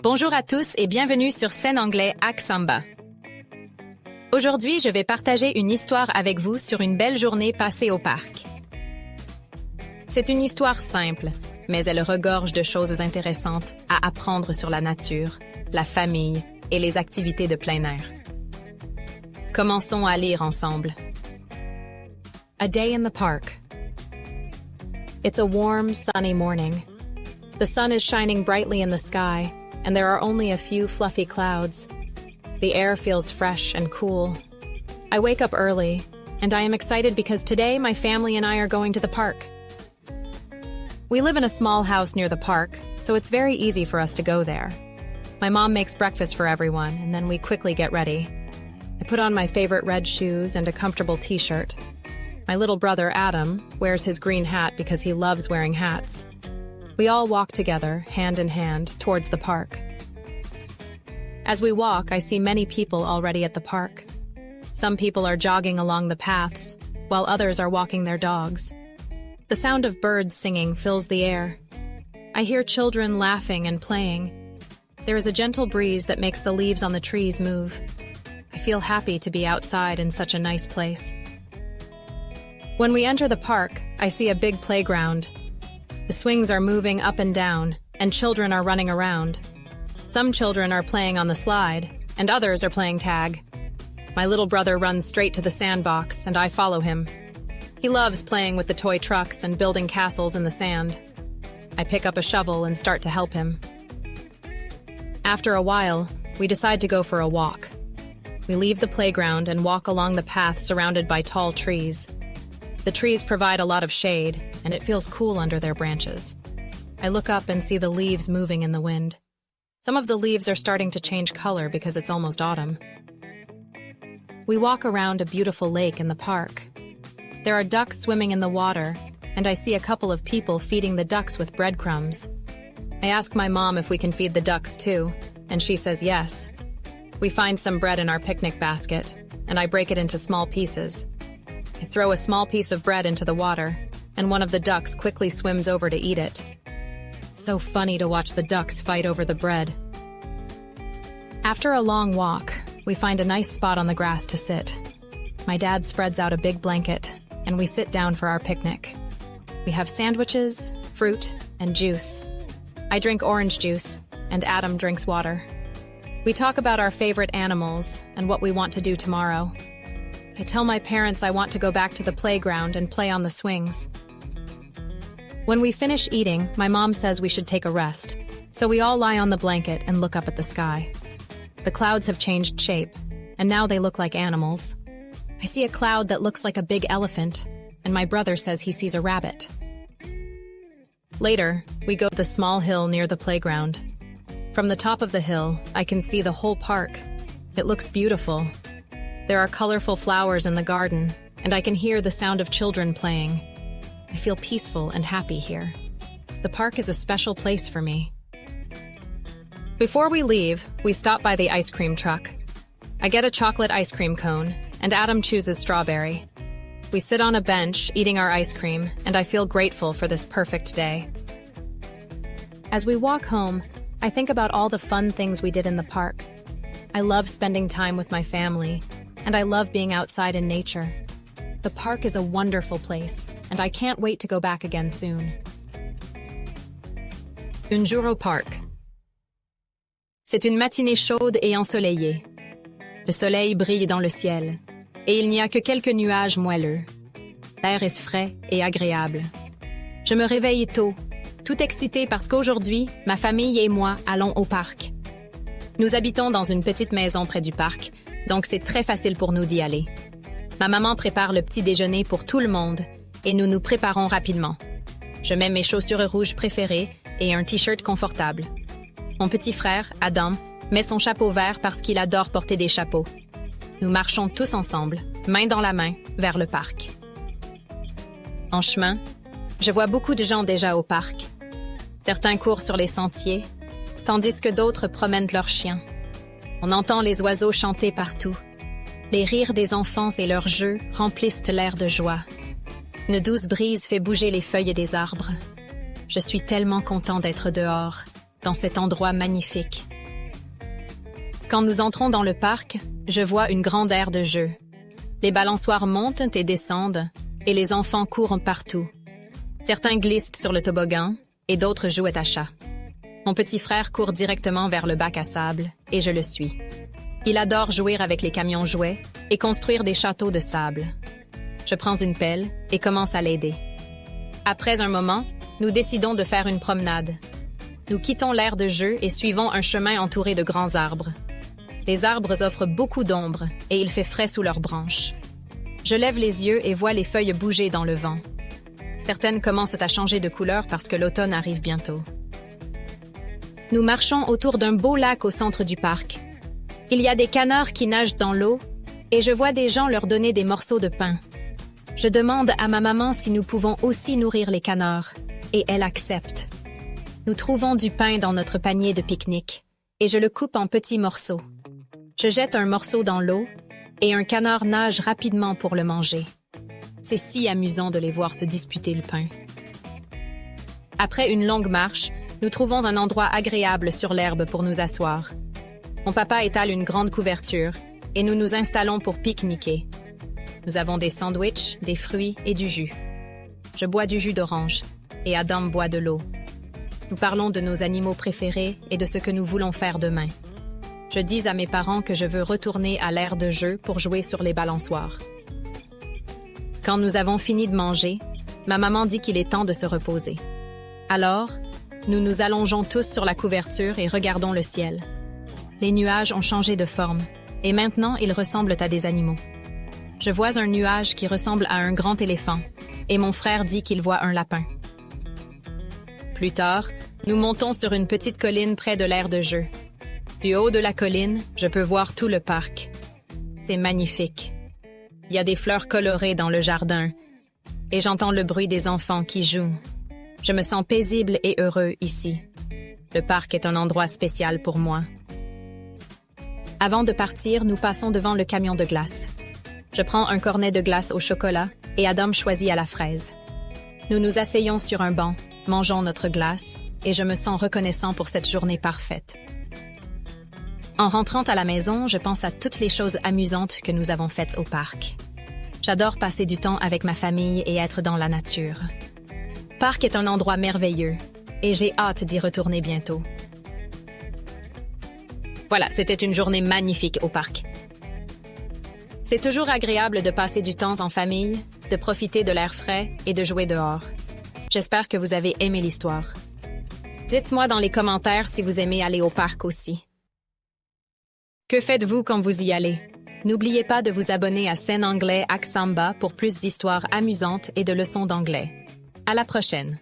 Bonjour à tous et bienvenue sur Sen Anglais Ak Samba. Aujourd'hui, je vais partager une histoire avec vous sur une belle journée passée au parc. C'est une histoire simple, mais elle regorge de choses intéressantes à apprendre sur la nature, la famille et les activités de plein air. Commençons à lire ensemble. A day in the park. It's a warm, sunny morning. The sun is shining brightly in the sky, and there are only a few fluffy clouds. The air feels fresh and cool. I wake up early, and I am excited because today my family and I are going to the park. We live in a small house near the park, so it's very easy for us to go there. My mom makes breakfast for everyone, and then we quickly get ready. I put on my favorite red shoes and a comfortable t-shirt. My little brother, Adam, wears his green hat because he loves wearing hats. We all walk together, hand in hand, towards the park. As we walk, I see many people already at the park. Some people are jogging along the paths, while others are walking their dogs. The sound of birds singing fills the air. I hear children laughing and playing. There is a gentle breeze that makes the leaves on the trees move. I feel happy to be outside in such a nice place. When we enter the park, I see a big playground. The swings are moving up and down, and children are running around. Some children are playing on the slide, and others are playing tag. My little brother runs straight to the sandbox, and I follow him. He loves playing with the toy trucks and building castles in the sand. I pick up a shovel and start to help him. After a while, we decide to go for a walk. We leave the playground and walk along the path surrounded by tall trees. The trees provide a lot of shade, and it feels cool under their branches. I look up and see the leaves moving in the wind. Some of the leaves are starting to change color because it's almost autumn. We walk around a beautiful lake in the park. There are ducks swimming in the water, and I see a couple of people feeding the ducks with breadcrumbs. I ask my mom if we can feed the ducks too, and she says yes. We find some bread in our picnic basket, and I break it into small pieces. I throw a small piece of bread into the water, and one of the ducks quickly swims over to eat it. It's so funny to watch the ducks fight over the bread. After a long walk, we find a nice spot on the grass to sit. My dad spreads out a big blanket, and we sit down for our picnic. We have sandwiches, fruit, and juice. I drink orange juice, and Adam drinks water. We talk about our favorite animals and what we want to do tomorrow. I tell my parents I want to go back to the playground and play on the swings. When we finish eating, my mom says we should take a rest, so we all lie on the blanket and look up at the sky. The clouds have changed shape, and now they look like animals. I see a cloud that looks like a big elephant, and my brother says he sees a rabbit. Later, we go to the small hill near the playground. From the top of the hill, I can see the whole park. It looks beautiful. There are colorful flowers in the garden, and I can hear the sound of children playing. I feel peaceful and happy here. The park is a special place for me. Before we leave, we stop by the ice cream truck. I get a chocolate ice cream cone, and Adam chooses strawberry. We sit on a bench, eating our ice cream, and I feel grateful for this perfect day. As we walk home, I think about all the fun things we did in the park. I love spending time with my family, and I love being outside in nature. The park is a wonderful place, and I can't wait to go back again soon. Un jour au parc. C'est une matinée chaude et ensoleillée. Le soleil brille dans le ciel, et il n'y a que quelques nuages moelleux. L'air est frais et agréable. Je me réveille tôt, tout excitée parce qu'aujourd'hui, ma famille et moi allons au parc. Nous habitons dans une petite maison près du parc, donc c'est très facile pour nous d'y aller. Ma maman prépare le petit déjeuner pour tout le monde, et nous nous préparons rapidement. Je mets mes chaussures rouges préférées et un t-shirt confortable. Mon petit frère, Adam, met son chapeau vert parce qu'il adore porter des chapeaux. Nous marchons tous ensemble, main dans la main, vers le parc. En chemin, je vois beaucoup de gens déjà au parc. Certains courent sur les sentiers, tandis que d'autres promènent leurs chiens. On entend les oiseaux chanter partout. Les rires des enfants et leurs jeux remplissent l'air de joie. Une douce brise fait bouger les feuilles des arbres. Je suis tellement content d'être dehors, dans cet endroit magnifique. Quand nous entrons dans le parc, je vois une grande aire de jeu. Les balançoires montent et descendent, et les enfants courent partout. Certains glissent sur le toboggan, et d'autres jouent à chat. Mon petit frère court directement vers le bac à sable, et je le suis. Il adore jouer avec les camions jouets et construire des châteaux de sable. Je prends une pelle et commence à l'aider. Après un moment, nous décidons de faire une promenade. Nous quittons l'aire de jeu et suivons un chemin entouré de grands arbres. Les arbres offrent beaucoup d'ombre et il fait frais sous leurs branches. Je lève les yeux et vois les feuilles bouger dans le vent. Certaines commencent à changer de couleur parce que l'automne arrive bientôt. Nous marchons autour d'un beau lac au centre du parc. Il y a des canards qui nagent dans l'eau et je vois des gens leur donner des morceaux de pain. Je demande à ma maman si nous pouvons aussi nourrir les canards et elle accepte. Nous trouvons du pain dans notre panier de pique-nique et je le coupe en petits morceaux. Je jette un morceau dans l'eau et un canard nage rapidement pour le manger. C'est si amusant de les voir se disputer le pain. Après une longue marche, nous trouvons un endroit agréable sur l'herbe pour nous asseoir. Mon papa étale une grande couverture et nous nous installons pour pique-niquer. Nous avons des sandwichs, des fruits et du jus. Je bois du jus d'orange et Adam boit de l'eau. Nous parlons de nos animaux préférés et de ce que nous voulons faire demain. Je dis à mes parents que je veux retourner à l'aire de jeu pour jouer sur les balançoires. Quand nous avons fini de manger, ma maman dit qu'il est temps de se reposer. Alors, nous nous allongeons tous sur la couverture et regardons le ciel. Les nuages ont changé de forme et maintenant ils ressemblent à des animaux. Je vois un nuage qui ressemble à un grand éléphant et mon frère dit qu'il voit un lapin. Plus tard, nous montons sur une petite colline près de l'aire de jeu. Du haut de la colline, je peux voir tout le parc. C'est magnifique. Il y a des fleurs colorées dans le jardin et j'entends le bruit des enfants qui jouent. Je me sens paisible et heureux ici. Le parc est un endroit spécial pour moi. Avant de partir, nous passons devant le camion de glace. Je prends un cornet de glace au chocolat et Adam choisit à la fraise. Nous nous asseyons sur un banc, mangeons notre glace et je me sens reconnaissant pour cette journée parfaite. En rentrant à la maison, je pense à toutes les choses amusantes que nous avons faites au parc. J'adore passer du temps avec ma famille et être dans la nature. Le parc est un endroit merveilleux et j'ai hâte d'y retourner bientôt. Voilà, c'était une journée magnifique au parc. C'est toujours agréable de passer du temps en famille, de profiter de l'air frais et de jouer dehors. J'espère que vous avez aimé l'histoire. Dites-moi dans les commentaires si vous aimez aller au parc aussi. Que faites-vous quand vous y allez? N'oubliez pas de vous abonner à Sen Anglais Ak Samba pour plus d'histoires amusantes et de leçons d'anglais. À la prochaine!